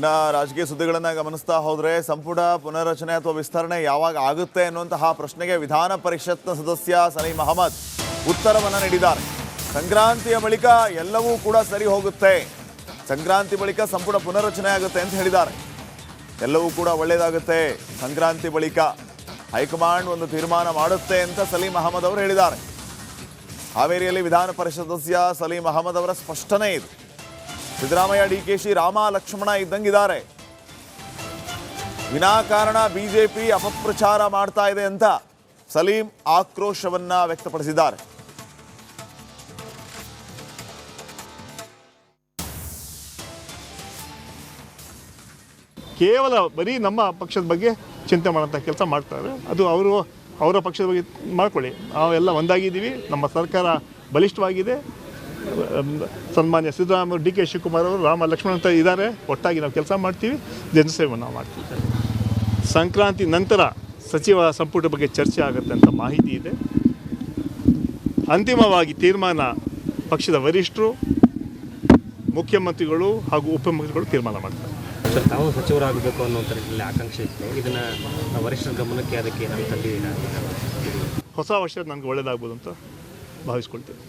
ಇನ್ನು ರಾಜಕೀಯ ಸುದ್ದಿಗಳನ್ನು ಗಮನಿಸ್ತಾ ಹೋದರೆ ಸಂಪುಟ ಪುನರ್ರಚನೆ ಅಥವಾ ವಿಸ್ತರಣೆ ಯಾವಾಗ ಆಗುತ್ತೆ ಅನ್ನುವಂತಹ ಪ್ರಶ್ನೆಗೆ ವಿಧಾನ ಪರಿಷತ್ನ ಸದಸ್ಯ ಸಲೀಂ ಅಹಮದ್ ಉತ್ತರವನ್ನು ನೀಡಿದ್ದಾರೆ. ಸಂಕ್ರಾಂತಿಯ ಬಳಿಕ ಎಲ್ಲವೂ ಕೂಡ ಸರಿ ಹೋಗುತ್ತೆ, ಸಂಕ್ರಾಂತಿ ಬಳಿಕ ಸಂಪುಟ ಪುನರ್ರಚನೆ ಆಗುತ್ತೆ ಅಂತ ಹೇಳಿದ್ದಾರೆ. ಎಲ್ಲವೂ ಕೂಡ ಒಳ್ಳೆಯದಾಗುತ್ತೆ, ಸಂಕ್ರಾಂತಿ ಬಳಿಕ ಹೈಕಮಾಂಡ್ ಒಂದು ತೀರ್ಮಾನ ಮಾಡುತ್ತೆ ಅಂತ ಸಲೀಂ ಅಹಮದ್ ಅವರು ಹೇಳಿದ್ದಾರೆ. ಹಾವೇರಿಯಲ್ಲಿ ವಿಧಾನ ಪರಿಷತ್ ಸದಸ್ಯ ಸಲೀಂ ಅಹಮದ್ ಅವರ ಸ್ಪಷ್ಟನೆ ಇದು. ಸಿದ್ದರಾಮಯ್ಯ, ಡಿಕೆಶಿ, ರಾಮ ಲಕ್ಷ್ಮಣ ಇದ್ದಂಗಿದ್ದಾರೆ, ವಿನಾಕಾರಣ ಬಿಜೆಪಿ ಅಪಪ್ರಚಾರ ಮಾಡ್ತಾ ಇದೆ ಅಂತ ಸಲೀಂ ಆಕ್ರೋಶವನ್ನ ವ್ಯಕ್ತಪಡಿಸಿದ್ದಾರೆ. ಕೇವಲ ಬರೀ ನಮ್ಮ ಪಕ್ಷದ ಬಗ್ಗೆ ಚಿಂತೆ ಮಾಡೋಂಥ ಕೆಲಸ ಮಾಡ್ತಾರೆ. ಅದು ಅವರ ಪಕ್ಷದ ಬಗ್ಗೆ ಮಾಡ್ಕೊಳ್ಳಿ. ನಾವೆಲ್ಲ ಒಂದಾಗಿದ್ದೀವಿ, ನಮ್ಮ ಸರ್ಕಾರ ಬಲಿಷ್ಠವಾಗಿದೆ. ಸನ್ಮಾನ್ಯ ಸಿದ್ದರಾಮಯ್ಯ, ಡಿ ಕೆ ಶಿವಕುಮಾರ್ ಅವರು, ರಾಮ ಲಕ್ಷ್ಮಣ ಅಂತ ಇದ್ದಾರೆ. ಒಟ್ಟಾಗಿ ನಾವು ಕೆಲಸ ಮಾಡ್ತೀವಿ, ಜನಸೇವೆ ನಾವು ಮಾಡ್ತೀವಿ. ಸಂಕ್ರಾಂತಿ ನಂತರ ಸಚಿವ ಸಂಪುಟ ಬಗ್ಗೆ ಚರ್ಚೆ ಆಗುತ್ತೆ ಅಂತ ಮಾಹಿತಿ ಇದೆ. ಅಂತಿಮವಾಗಿ ತೀರ್ಮಾನ ಪಕ್ಷದ ವರಿಷ್ಠರು, ಮುಖ್ಯಮಂತ್ರಿಗಳು ಹಾಗೂ ಉಪಮುಖ್ಯಮಂತ್ರಿಗಳು ತೀರ್ಮಾನ ಮಾಡ್ತಾರೆ. ಸರ್, ತಾವು ಸಚಿವರಾಗಬೇಕು ಅನ್ನೋಂಥರಲ್ಲಿ ಆಕಾಂಕ್ಷೆ ಇತ್ತು. ಇದನ್ನು ವರಿಷ್ಠರ ಗಮನಕ್ಕೆ ಅದಕ್ಕೆ ಏನಾದ್ರು ತಂದಿದ್ದೀರಾ? ಹೊಸ ವರ್ಷ ನನಗೆ ಒಳ್ಳೆಯದಾಗ್ಬೋದು ಅಂತ ಭಾವಿಸ್ಕೊಳ್ತೇವೆ.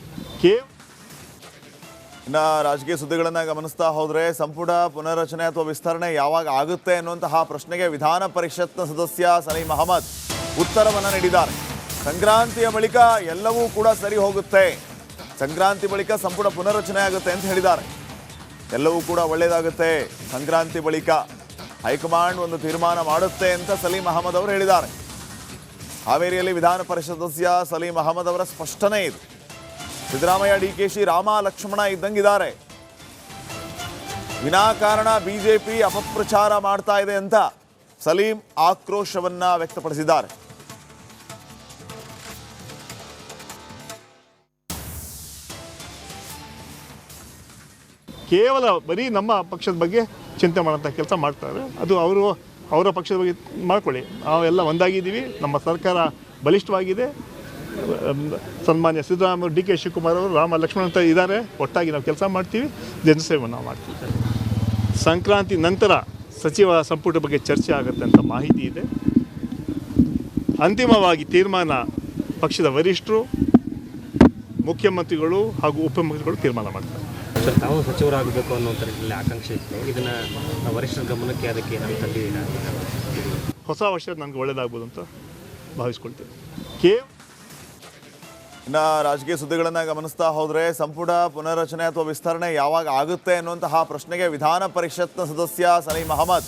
ಇನ್ನು ರಾಜಕೀಯ ಸುದ್ದಿಗಳನ್ನು ಗಮನಿಸ್ತಾ ಹೋದರೆ ಸಂಪುಟ ಪುನರ್ರಚನೆ ಅಥವಾ ವಿಸ್ತರಣೆ ಯಾವಾಗ ಆಗುತ್ತೆ ಅನ್ನುವಂತಹ ಪ್ರಶ್ನೆಗೆ ವಿಧಾನ ಪರಿಷತ್ನ ಸದಸ್ಯ ಸಲೀಂ ಅಹಮದ್ ಉತ್ತರವನ್ನು ನೀಡಿದ್ದಾರೆ. ಸಂಕ್ರಾಂತಿಯ ಬಳಿಕ ಎಲ್ಲವೂ ಕೂಡ ಸರಿ ಹೋಗುತ್ತೆ, ಸಂಕ್ರಾಂತಿ ಬಳಿಕ ಸಂಪುಟ ಪುನರ್ರಚನೆ ಆಗುತ್ತೆ ಅಂತ ಹೇಳಿದ್ದಾರೆ. ಎಲ್ಲವೂ ಕೂಡ ಒಳ್ಳೆಯದಾಗುತ್ತೆ, ಸಂಕ್ರಾಂತಿ ಬಳಿಕ ಹೈಕಮಾಂಡ್ ಒಂದು ತೀರ್ಮಾನ ಮಾಡುತ್ತೆ ಅಂತ ಸಲೀಂ ಅಹಮದ್ ಅವರು ಹೇಳಿದ್ದಾರೆ. ಹಾವೇರಿಯಲ್ಲಿ ವಿಧಾನ ಪರಿಷತ್ ಸದಸ್ಯ ಸಲೀಂ ಅಹಮದ್ ಅವರ ಸ್ಪಷ್ಟನೆ ಇದು. ಸಿದ್ದರಾಮಯ್ಯ, ಡಿಕೆಶಿ, ರಾಮ ಲಕ್ಷ್ಮಣ ಇದ್ದಂಗಿದ್ದಾರೆ, ವಿನಾಕಾರಣ ಬಿಜೆಪಿ ಅಪಪ್ರಚಾರ ಮಾಡ್ತಾ ಇದೆ ಅಂತ ಸಲೀಂ ಆಕ್ರೋಶವನ್ನ ವ್ಯಕ್ತಪಡಿಸಿದ್ದಾರೆ. ಕೇವಲ ಬರೀ ನಮ್ಮ ಪಕ್ಷದ ಬಗ್ಗೆ ಚಿಂತೆ ಮಾಡೋಂಥ ಕೆಲಸ ಮಾಡ್ತಾರೆ. ಅದು ಅವರ ಪಕ್ಷದ ಬಗ್ಗೆ ಮಾಡ್ಕೊಳ್ಳಿ. ನಾವೆಲ್ಲ ಒಂದಾಗಿದ್ದೀವಿ, ನಮ್ಮ ಸರ್ಕಾರ ಬಲಿಷ್ಠವಾಗಿದೆ. ಸನ್ಮಾನ್ಯ ಸಿದ್ದರಾಮಯ್ಯ, ಡಿ ಕೆ ಶಿವಕುಮಾರ್ ಅವರು, ರಾಮ ಲಕ್ಷ್ಮಣ ಅಂತ ಇದ್ದಾರೆ. ಒಟ್ಟಾಗಿ ನಾವು ಕೆಲಸ ಮಾಡ್ತೀವಿ, ಜನಸೇವೆ ನಾವು ಮಾಡ್ತೀವಿ. ಸಂಕ್ರಾಂತಿ ನಂತರ ಸಚಿವ ಸಂಪುಟ ಬಗ್ಗೆ ಚರ್ಚೆ ಆಗುತ್ತೆ ಅಂತ ಮಾಹಿತಿ ಇದೆ. ಅಂತಿಮವಾಗಿ ತೀರ್ಮಾನ ಪಕ್ಷದ ವರಿಷ್ಠರು, ಮುಖ್ಯಮಂತ್ರಿಗಳು ಹಾಗೂ ಉಪಮುಖ್ಯಮಂತ್ರಿಗಳು ತೀರ್ಮಾನ ಮಾಡ್ತಾರೆ. ಸರ್, ತಾವು ಸಚಿವರಾಗಬೇಕು ಅನ್ನೋಂಥರಲ್ಲಿ ಆಕಾಂಕ್ಷೆ ಇತ್ತು. ಇದನ್ನು ವರಿಷ್ಠರ ಗಮನಕ್ಕೆ ಅದಕ್ಕೆ ಏನಾದ್ರು ತಂದಿದ್ದೀರಾ? ಹೊಸ ವರ್ಷ ನನಗೆ ಒಳ್ಳೆಯದಾಗ್ಬೋದು ಅಂತ ಭಾವಿಸ್ಕೊಳ್ತೇವೆ. ಇನ್ನು ರಾಜಕೀಯ ಸುದ್ದಿಗಳನ್ನು ಗಮನಿಸ್ತಾ ಹೋದರೆ ಸಂಪುಟ ಪುನರ್ರಚನೆ ಅಥವಾ ವಿಸ್ತರಣೆ ಯಾವಾಗ ಆಗುತ್ತೆ ಅನ್ನುವಂತಹ ಪ್ರಶ್ನೆಗೆ ವಿಧಾನ ಪರಿಷತ್ನ ಸದಸ್ಯ ಸಲೀಂ ಅಹಮದ್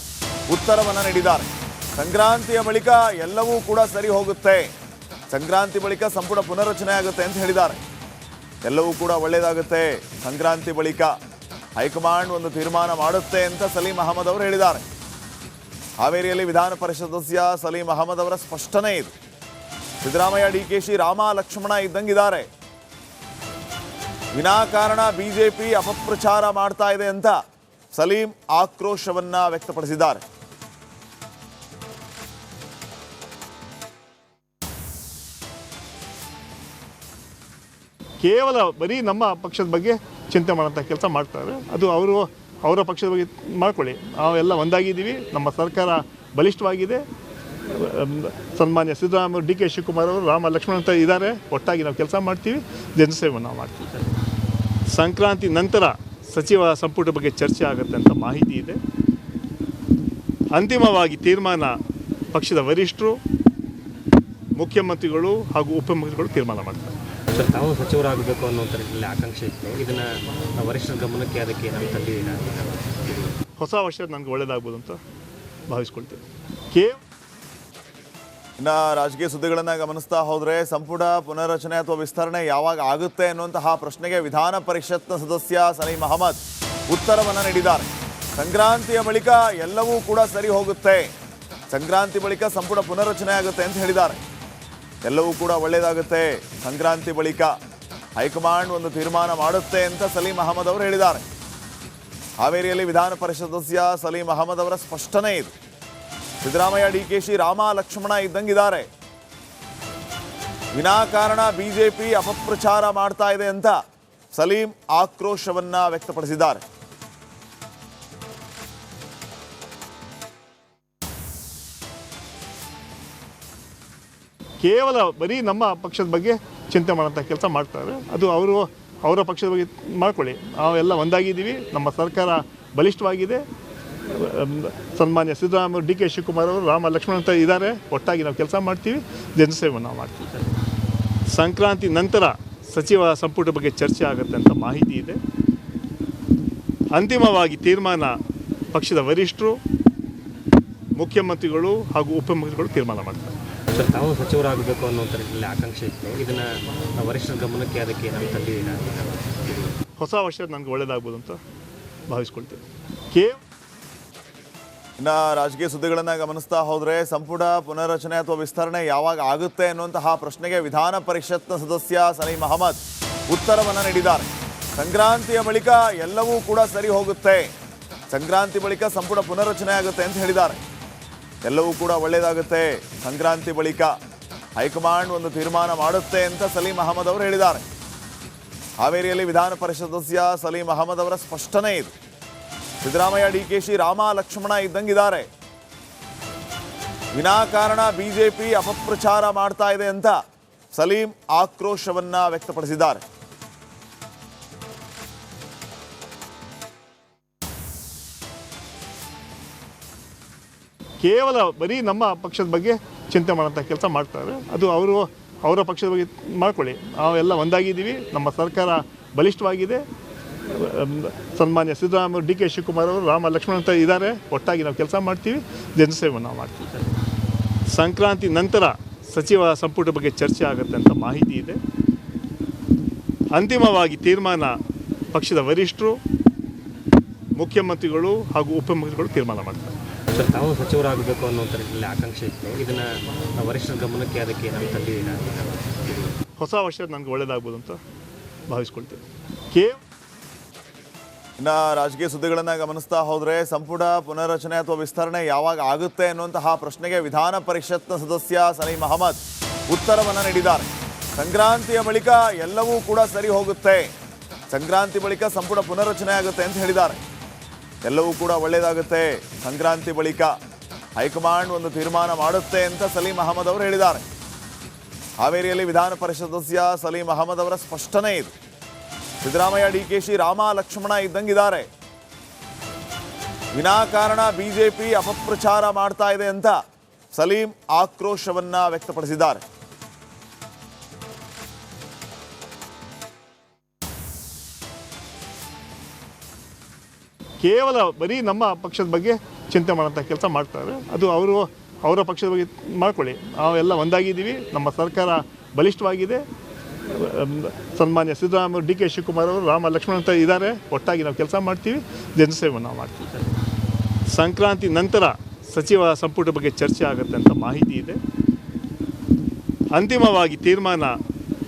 ಉತ್ತರವನ್ನು ನೀಡಿದ್ದಾರೆ. ಸಂಕ್ರಾಂತಿಯ ಬಳಿಕ ಎಲ್ಲವೂ ಕೂಡ ಸರಿ ಹೋಗುತ್ತೆ, ಸಂಕ್ರಾಂತಿ ಬಳಿಕ ಸಂಪುಟ ಪುನರ್ರಚನೆ ಆಗುತ್ತೆ ಅಂತ ಹೇಳಿದ್ದಾರೆ. ಎಲ್ಲವೂ ಕೂಡ ಒಳ್ಳೆಯದಾಗುತ್ತೆ, ಸಂಕ್ರಾಂತಿ ಬಳಿಕ ಹೈಕಮಾಂಡ್ ಒಂದು ತೀರ್ಮಾನ ಮಾಡುತ್ತೆ ಅಂತ ಸಲೀಂ ಅಹಮದ್ ಅವರು ಹೇಳಿದ್ದಾರೆ. ಹಾವೇರಿಯಲ್ಲಿ ವಿಧಾನ ಪರಿಷತ್ ಸದಸ್ಯ ಸಲೀಂ ಅಹಮದ್ ಅವರ ಸ್ಪಷ್ಟನೆ ಇದು. ಸಿದ್ದರಾಮಯ್ಯ, ಡಿಕೆಶಿ, ರಾಮ ಲಕ್ಷ್ಮಣ ಇದ್ದಂಗಿದ್ದಾರೆ, ವಿನಾಕಾರಣ ಬಿಜೆಪಿ ಅಪಪ್ರಚಾರ ಮಾಡ್ತಾ ಇದೆ ಅಂತ ಸಲೀಂ ಆಕ್ರೋಶವನ್ನ ವ್ಯಕ್ತಪಡಿಸಿದ್ದಾರೆ. ಕೇವಲ ಬರೀ ನಮ್ಮ ಪಕ್ಷದ ಬಗ್ಗೆ ಚಿಂತೆ ಮಾಡೋಂಥ ಕೆಲಸ ಮಾಡ್ತಾರೆ. ಅದು ಅವರ ಪಕ್ಷದ ಬಗ್ಗೆ ಮಾಡ್ಕೊಳ್ಳಿ. ನಾವೆಲ್ಲ ಒಂದಾಗಿದ್ದೀವಿ, ನಮ್ಮ ಸರ್ಕಾರ ಬಲಿಷ್ಠವಾಗಿದೆ. ಸನ್ಮಾನ್ಯ ಸಿದ್ದರಾಮಯ್ಯ, ಡಿ ಕೆ ಶಿವಕುಮಾರ್ ಅವರು, ರಾಮ ಲಕ್ಷ್ಮಣ ಅಂತ ಇದ್ದಾರೆ. ಒಟ್ಟಾಗಿ ನಾವು ಕೆಲಸ ಮಾಡ್ತೀವಿ, ಜನಸೇವೆ ನಾವು ಮಾಡ್ತೀವಿ. ಸಂಕ್ರಾಂತಿ ನಂತರ ಸಚಿವ ಸಂಪುಟ ಬಗ್ಗೆ ಚರ್ಚೆ ಆಗುತ್ತೆ ಅಂತ ಮಾಹಿತಿ ಇದೆ. ಅಂತಿಮವಾಗಿ ತೀರ್ಮಾನ ಪಕ್ಷದ ವರಿಷ್ಠರು, ಮುಖ್ಯಮಂತ್ರಿಗಳು ಹಾಗೂ ಉಪಮುಖ್ಯಮಂತ್ರಿಗಳು ತೀರ್ಮಾನ ಮಾಡ್ತಾರೆ. ಸರ್, ತಾವು ಸಚಿವರಾಗಬೇಕು ಅನ್ನೋಂಥರಲ್ಲಿ ಆಕಾಂಕ್ಷೆ ಇತ್ತು. ಇದನ್ನು ವರಿಷ್ಠರ ಗಮನಕ್ಕೆ ಅದಕ್ಕೆ ಏನಾದ್ರು ತಂದಿದ್ದೀರಾ? ಹೊಸ ವರ್ಷ ನನಗೆ ಒಳ್ಳೆಯದಾಗ್ಬೋದು ಅಂತ ಭಾವಿಸ್ಕೊಳ್ತೇವೆ. ಇನ್ನು ರಾಜಕೀಯ ಸುದ್ದಿಗಳನ್ನು ಗಮನಿಸ್ತಾ ಹೋದರೆ ಸಂಪುಟ ಪುನರ್ರಚನೆ ಅಥವಾ ವಿಸ್ತರಣೆ ಯಾವಾಗ ಆಗುತ್ತೆ ಅನ್ನುವಂತಹ ಪ್ರಶ್ನೆಗೆ ವಿಧಾನ ಪರಿಷತ್ನ ಸದಸ್ಯ ಸಲೀಂ ಅಹಮದ್ ಉತ್ತರವನ್ನು ನೀಡಿದ್ದಾರೆ. ಸಂಕ್ರಾಂತಿಯ ಬಳಿಕ ಎಲ್ಲವೂ ಕೂಡ ಸರಿ ಹೋಗುತ್ತೆ, ಸಂಕ್ರಾಂತಿ ಬಳಿಕ ಸಂಪುಟ ಪುನರ್ರಚನೆ ಆಗುತ್ತೆ ಅಂತ ಹೇಳಿದ್ದಾರೆ. ಎಲ್ಲವೂ ಕೂಡ ಒಳ್ಳೆಯದಾಗುತ್ತೆ, ಸಂಕ್ರಾಂತಿ ಬಳಿಕ ಹೈಕಮಾಂಡ್ ಒಂದು ತೀರ್ಮಾನ ಮಾಡುತ್ತೆ ಅಂತ ಸಲೀಂ ಅಹಮದ್ ಅವರು ಹೇಳಿದ್ದಾರೆ. ಹಾವೇರಿಯಲ್ಲಿ ವಿಧಾನ ಪರಿಷತ್ ಸದಸ್ಯ ಸಲೀಂ ಅಹಮದ್ ಅವರ ಸ್ಪಷ್ಟನೆ ಇದು. ಸಿದ್ದರಾಮಯ್ಯ, ಡಿಕೆಶಿ, ರಾಮ ಲಕ್ಷ್ಮಣ ಇದ್ದಂಗಿದ್ದಾರೆ, ವಿನಾಕಾರಣ ಬಿಜೆಪಿ ಅಪಪ್ರಚಾರ ಮಾಡ್ತಾ ಇದೆ ಅಂತ ಸಲೀಂ ಆಕ್ರೋಶವನ್ನ ವ್ಯಕ್ತಪಡಿಸಿದ್ದಾರೆ. ಕೇವಲ ಬರೀ ನಮ್ಮ ಪಕ್ಷದ ಬಗ್ಗೆ ಚಿಂತೆ ಮಾಡೋಂಥ ಕೆಲಸ ಮಾಡ್ತಾರೆ. ಅದು ಅವರ ಪಕ್ಷದ ಬಗ್ಗೆ ಮಾಡ್ಕೊಳ್ಳಿ. ನಾವೆಲ್ಲ ಒಂದಾಗಿದ್ದೀವಿ. ನಮ್ಮ ಸರ್ಕಾರ ಬಲಿಷ್ಠವಾಗಿದೆ. ಸನ್ಮಾನ್ಯ ಸಿದ್ದರಾಮಯ್ಯ, ಡಿ ಕೆ ಶಿವಕುಮಾರ್ ಅವರು, ರಾಮ ಲಕ್ಷ್ಮಣ್ ಅಂತ ಇದ್ದಾರೆ. ಒಟ್ಟಾಗಿ ನಾವು ಕೆಲಸ ಮಾಡ್ತೀವಿ, ಜನಸೇವೆ ನಾವು ಮಾಡ್ತೀವಿ. ಸಂಕ್ರಾಂತಿ ನಂತರ ಸಚಿವ ಸಂಪುಟ ಬಗ್ಗೆ ಚರ್ಚೆ ಆಗುತ್ತೆ ಅಂತ ಮಾಹಿತಿ ಇದೆ. ಅಂತಿಮವಾಗಿ ತೀರ್ಮಾನ ಪಕ್ಷದ ವರಿಷ್ಠರು, ಮುಖ್ಯಮಂತ್ರಿಗಳು ಹಾಗೂ ಉಪಮುಖ್ಯಮಂತ್ರಿಗಳು ತೀರ್ಮಾನ ಮಾಡ್ತಾರೆ. ಸರ್, ತಾವು ಸಚಿವರಾಗಬೇಕು ಅನ್ನೋ ನಿಟ್ಟಿನಲ್ಲಿ ಆಕಾಂಕ್ಷೆ ಇತ್ತು. ಇದನ್ನು ವರಿಷ್ಠರ ಗಮನಕ್ಕೆ ಅದಕ್ಕೆ ನಾವು ತಂದಿದ್ದೀರಾ? ಹೊಸ ವರ್ಷ ನನಗೆ ಒಳ್ಳೆಯದಾಗ್ಬೋದು ಅಂತ ಭಾವಿಸ್ಕೊಳ್ತೇನೆ. ಇನ್ನು ರಾಜಕೀಯ ಸುದ್ದಿಗಳನ್ನು ಗಮನಿಸ್ತಾ ಹೋದರೆ ಸಂಪುಟ ಪುನರ್ರಚನೆ ಅಥವಾ ವಿಸ್ತರಣೆ ಯಾವಾಗ ಆಗುತ್ತೆ ಅನ್ನುವಂತಹ ಪ್ರಶ್ನೆಗೆ ವಿಧಾನ ಪರಿಷತ್ನ ಸದಸ್ಯ ಸಲೀಂ ಅಹಮದ್ ಉತ್ತರವನ್ನು ನೀಡಿದ್ದಾರೆ. ಸಂಕ್ರಾಂತಿಯ ಬಳಿಕ ಎಲ್ಲವೂ ಕೂಡ ಸರಿ ಹೋಗುತ್ತೆ, ಸಂಕ್ರಾಂತಿ ಬಳಿಕ ಸಂಪುಟ ಪುನರ್ರಚನೆ ಆಗುತ್ತೆ ಅಂತ ಹೇಳಿದ್ದಾರೆ. ಎಲ್ಲವೂ ಕೂಡ ಒಳ್ಳೆಯದಾಗುತ್ತೆ, ಸಂಕ್ರಾಂತಿ ಬಳಿಕ ಹೈಕಮಾಂಡ್ ಒಂದು ತೀರ್ಮಾನ ಮಾಡುತ್ತೆ ಅಂತ ಸಲೀಂ ಅಹಮದ್ ಅವರು ಹೇಳಿದ್ದಾರೆ. ಹಾವೇರಿಯಲ್ಲಿ ವಿಧಾನ ಪರಿಷತ್ ಸದಸ್ಯ ಸಲೀಂ ಅಹಮದ್ ಅವರ ಸ್ಪಷ್ಟನೆ ಇದು. ಸಿದ್ದರಾಮಯ್ಯ, ಡಿಕೆಶಿ, ರಾಮ ಲಕ್ಷ್ಮಣ ಇದ್ದಂಗಿದ್ದಾರೆ. ವಿನಾಕಾರಣ ಬಿಜೆಪಿ ಅಪಪ್ರಚಾರ ಮಾಡ್ತಾ ಇದೆ ಅಂತ ಸಲೀಂ ಆಕ್ರೋಶವನ್ನ ವ್ಯಕ್ತಪಡಿಸಿದ್ದಾರೆ. ಕೇವಲ ಬರೀ ನಮ್ಮ ಪಕ್ಷದ ಬಗ್ಗೆ ಚಿಂತೆ ಮಾಡೋಂಥ ಕೆಲಸ ಮಾಡ್ತಾರೆ. ಅದು ಅವರ ಪಕ್ಷದ ಬಗ್ಗೆ ಮಾಡ್ಕೊಳ್ಳಿ. ನಾವೆಲ್ಲ ಒಂದಾಗಿದ್ದೀವಿ. ನಮ್ಮ ಸರ್ಕಾರ ಬಲಿಷ್ಠವಾಗಿದೆ. ಸನ್ಮಾನ್ಯ ಸಿದ್ದರಾಮಯ್ಯ, ಡಿ ಕೆ ಶಿವಕುಮಾರ್ ಅವರು, ರಾಮ ಲಕ್ಷ್ಮಣ್ ಅಂತ ಇದ್ದಾರೆ. ಒಟ್ಟಾಗಿ ನಾವು ಕೆಲಸ ಮಾಡ್ತೀವಿ, ಜನಸೇವೆ ನಾವು ಮಾಡ್ತೀವಿ. ಸಂಕ್ರಾಂತಿ ನಂತರ ಸಚಿವ ಸಂಪುಟ ಬಗ್ಗೆ ಚರ್ಚೆ ಆಗುತ್ತೆ ಅಂತ ಮಾಹಿತಿ ಇದೆ. ಅಂತಿಮವಾಗಿ ತೀರ್ಮಾನ ಪಕ್ಷದ ವರಿಷ್ಠರು, ಮುಖ್ಯಮಂತ್ರಿಗಳು ಹಾಗೂ ಉಪಮುಖ್ಯಮಂತ್ರಿಗಳು ತೀರ್ಮಾನ ಮಾಡ್ತಾರೆ. ಸರ್, ತಾವು ಸಚಿವರಾಗಬೇಕು ಅನ್ನೋ ನಿಟ್ಟಿನಲ್ಲಿ ಆಕಾಂಕ್ಷೆ ಇತ್ತು. ಇದನ್ನು ವರಿಷ್ಠರ ಗಮನಕ್ಕೆ ಅದಕ್ಕೆ ನಾವು ತಂದಿದ್ದೀರಾ? ಹೊಸ ವರ್ಷ ನನಗೆ ಒಳ್ಳೆಯದಾಗ್ಬೋದು ಅಂತ ಭಾವಿಸ್ಕೊಳ್ತೇನೆ. ಇನ್ನು ರಾಜಕೀಯ ಸುದ್ದಿಗಳನ್ನು ಗಮನಿಸ್ತಾ ಹೋದರೆ ಸಂಪುಟ ಪುನರ್ರಚನೆ ಅಥವಾ ವಿಸ್ತರಣೆ ಯಾವಾಗ ಆಗುತ್ತೆ ಅನ್ನುವಂತಹ ಪ್ರಶ್ನೆಗೆ ವಿಧಾನ ಪರಿಷತ್ನ ಸದಸ್ಯ ಸಲೀಂ ಅಹಮದ್ ಉತ್ತರವನ್ನು ನೀಡಿದ್ದಾರೆ. ಸಂಕ್ರಾಂತಿಯ ಬಳಿಕ ಎಲ್ಲವೂ ಕೂಡ ಸರಿ ಹೋಗುತ್ತೆ, ಸಂಕ್ರಾಂತಿ ಬಳಿಕ ಸಂಪುಟ ಪುನರ್ರಚನೆ ಆಗುತ್ತೆ ಅಂತ ಹೇಳಿದ್ದಾರೆ. ಎಲ್ಲವೂ ಕೂಡ ಒಳ್ಳೆಯದಾಗುತ್ತೆ, ಸಂಕ್ರಾಂತಿ ಬಳಿಕ ಹೈಕಮಾಂಡ್ ಒಂದು ತೀರ್ಮಾನ ಮಾಡುತ್ತೆ ಅಂತ ಸಲೀಂ ಅಹಮದ್ ಅವರು ಹೇಳಿದ್ದಾರೆ. ಹಾವೇರಿಯಲ್ಲಿ ವಿಧಾನ ಪರಿಷತ್ ಸದಸ್ಯ ಸಲೀಂ ಅಹಮದ್ ಅವರ ಸ್ಪಷ್ಟನೆ ಇದು. ಸಿದ್ದರಾಮಯ್ಯ, ಡಿಕೆಶಿ, ರಾಮ ಲಕ್ಷ್ಮಣ ಇದ್ದಂಗಿದ್ದಾರೆ. ವಿನಾಕಾರಣ ಬಿಜೆಪಿ ಅಪಪ್ರಚಾರ ಮಾಡ್ತಾ ಇದೆ ಅಂತ ಸಲೀಂ ಆಕ್ರೋಶವನ್ನ ವ್ಯಕ್ತಪಡಿಸಿದ್ದಾರೆ. ಕೇವಲ ಬರೀ ನಮ್ಮ ಪಕ್ಷದ ಬಗ್ಗೆ ಚಿಂತೆ ಮಾಡೋಂಥ ಕೆಲಸ ಮಾಡ್ತಾರೆ. ಅದು ಅವರ ಪಕ್ಷದ ಬಗ್ಗೆ ಮಾಡ್ಕೊಳ್ಳಿ. ನಾವೆಲ್ಲ ಒಂದಾಗಿದ್ದೀವಿ. ನಮ್ಮ ಸರ್ಕಾರ ಬಲಿಷ್ಠವಾಗಿದೆ. ಸನ್ಮಾನ್ಯ ಸಿದ್ದರಾಮಯ್ಯ, ಡಿ ಕೆ ಶಿವಕುಮಾರ್ ಅವರು, ರಾಮ ಲಕ್ಷ್ಮಣ್ ಅಂತ ಇದ್ದಾರೆ. ಒಟ್ಟಾಗಿ ನಾವು ಕೆಲಸ ಮಾಡ್ತೀವಿ, ಜನಸೇವೆ ನಾವು ಮಾಡ್ತೀವಿ. ಸಂಕ್ರಾಂತಿ ನಂತರ ಸಚಿವ ಸಂಪುಟ ಬಗ್ಗೆ ಚರ್ಚೆ ಆಗುತ್ತೆ ಅಂತ ಮಾಹಿತಿ ಇದೆ. ಅಂತಿಮವಾಗಿ ತೀರ್ಮಾನ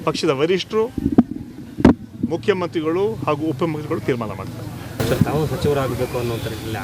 ಪಕ್ಷದ ವರಿಷ್ಠರು, ಮುಖ್ಯಮಂತ್ರಿಗಳು ಹಾಗೂ ಉಪಮುಖ್ಯಮಂತ್ರಿಗಳು ತೀರ್ಮಾನ ಮಾಡ್ತಾರೆ. ಸರ್, ತಾವು ಸಚಿವರಾಗಬೇಕು ಅನ್ನೋ ನಿಟ್ಟಿನಲ್ಲಿ